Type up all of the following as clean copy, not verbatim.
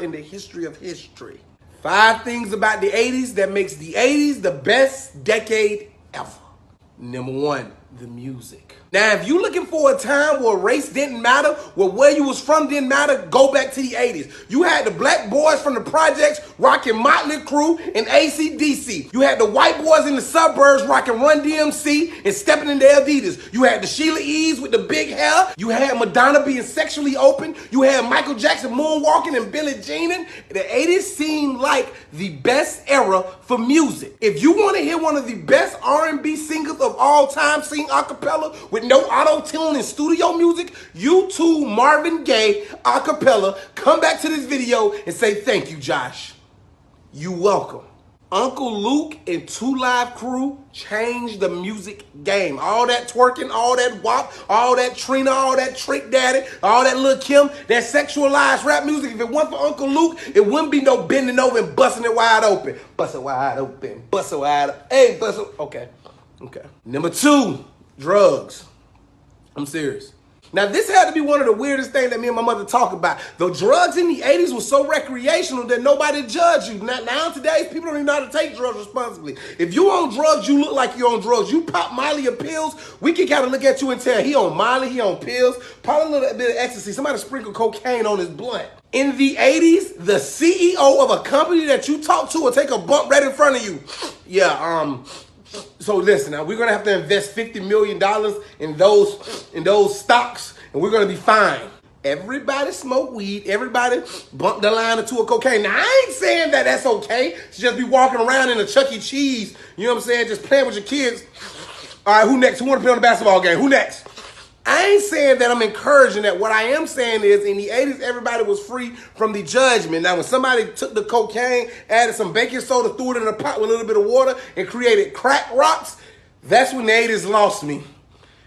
in the history of history. 5 things about the 80s that makes the 80s the best decade ever. Number 1, the music. Now, if you're looking for a time where race didn't matter, where you was from didn't matter, go back to the 80s. You had the black boys from the projects rocking Motley Crue and AC/DC. You had the white boys in the suburbs rocking Run DMC and stepping in their Adidas. You had the Sheila E's with the big hair. You had Madonna being sexually open. You had Michael Jackson moonwalking and Billie Jeaning. The 80s seemed like the best era for music. If you want to hear one of the best R&B singers of all time sing a cappella with no auto-tune and studio music, YouTube Marvin Gaye a cappella, come back to this video and say thank you, Josh. You welcome. Uncle Luke and 2 Live Crew changed the music game. All that twerking, all that WAP, all that Trina, all that Trick Daddy, all that Lil' Kim, that sexualized rap music. If it wasn't for Uncle Luke, it wouldn't be no bending over and busting it wide open. Bust it wide open, bust it wide open. Hey, bust it. Okay. Number 2, drugs. I'm serious. Now, this had to be one of the weirdest things that me and my mother talk about. The drugs in the 80s were so recreational that nobody judged you. Now today's people don't even know how to take drugs responsibly. If you on drugs, you look like you're on drugs. You pop Miley or pills, we can kind of look at you and tell he on Miley, he on pills, probably a little bit of ecstasy. Somebody sprinkled cocaine on his blunt. In the 80s, the CEO of a company that you talk to will take a bump right in front of you. So listen, now we're gonna have to invest $50 million in those stocks, and we're gonna be fine. Everybody smoke weed. Everybody bump the line or 2 of cocaine. Now I ain't saying that that's okay to just be walking around in a Chuck E. Cheese. You know what I'm saying? Just playing with your kids. All right, who next? Who want to play on the basketball game? Who next? I ain't saying that I'm encouraging that. What I am saying is in the 80s, everybody was free from the judgment. Now, when somebody took the cocaine, added some baking soda, threw it in a pot with a little bit of water, and created crack rocks, that's when the 80s lost me.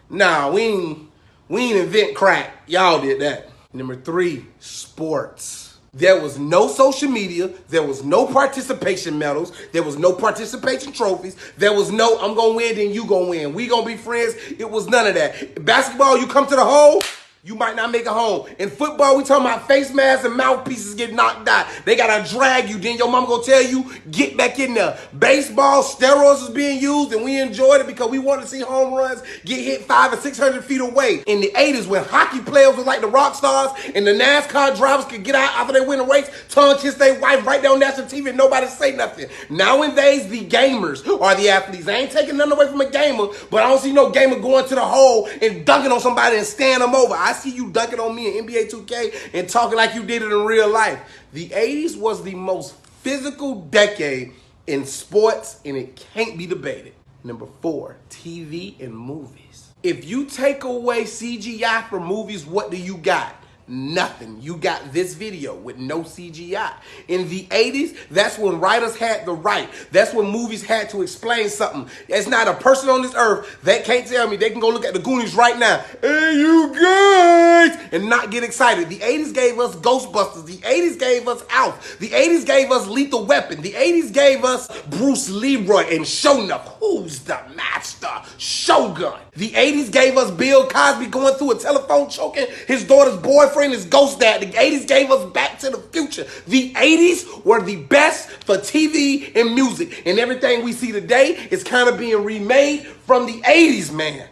Nah, we ain't invent crack. Y'all did that. Number 3, sports. There was no social media. There was no participation medals. There was no participation trophies. There was no, I'm going to win, then you going to win. We going to be friends. It was none of that. Basketball, you come to the hole, you might not make it home. In football, we talking about face masks and mouthpieces get knocked out. They got to drag you. Then your mama going to tell you, get back in there. Baseball, steroids was being used, and we enjoyed it because we wanted to see home runs get hit 500 or 600 feet away. In the 80s, when hockey players was like the rock stars and the NASCAR drivers could get out after they win a race, tongue kiss their wife right down national TV and nobody say nothing. Nowadays, the gamers are the athletes. I ain't taking nothing away from a gamer, but I don't see no gamer going to the hole and dunking on somebody and stand them over. I see you dunking on me in NBA 2K and talking like you did it in real life. The 80s was the most physical decade in sports, and it can't be debated. Number 4, TV and movies. If you take away CGI from movies, what do you got? Nothing. You got this video with no CGI. In the 80s, that's when writers had the right. That's when movies had to explain something. There's not a person on this earth that can't tell me they can go look at the Goonies right now. Hey, you guys! And not get excited. The 80s gave us Ghostbusters. The 80s gave us Alf. The 80s gave us Lethal Weapon. The 80s gave us Bruce Leroy and Shonuff. Who's the master? Shogun. The 80s gave us Bill Cosby going through a telephone choking his daughter's boyfriend, his ghost dad. The 80s gave us Back to the Future. The 80s were the best for TV and music. And everything we see today is kind of being remade from the 80s, man.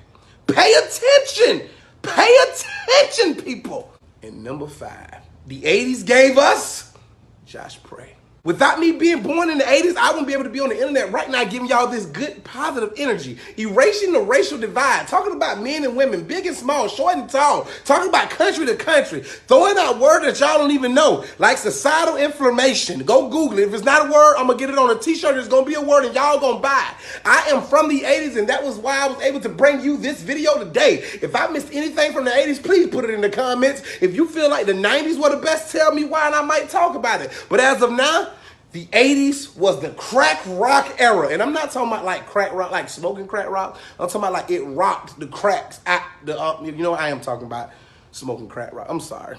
Pay attention. Pay attention, people. And number 5, the 80s gave us Josh Pray. Without me being born in the 80s, I wouldn't be able to be on the internet right now giving y'all this good, positive energy. Erasing the racial divide. Talking about men and women, big and small, short and tall. Talking about country to country. Throwing out words that y'all don't even know. Like societal inflammation. Go Google it. If it's not a word, I'm going to get it on a t-shirt. It's going to be a word and y'all going to buy it. I am from the 80s, and that was why I was able to bring you this video today. If I missed anything from the 80s, please put it in the comments. If you feel like the 90s were the best, tell me why and I might talk about it. But as of now, the 80s was the crack rock era. And I'm not talking about like crack rock, like smoking crack rock. I'm talking about like it rocked the cracks at the, you know what I am talking about, smoking crack rock. I'm sorry.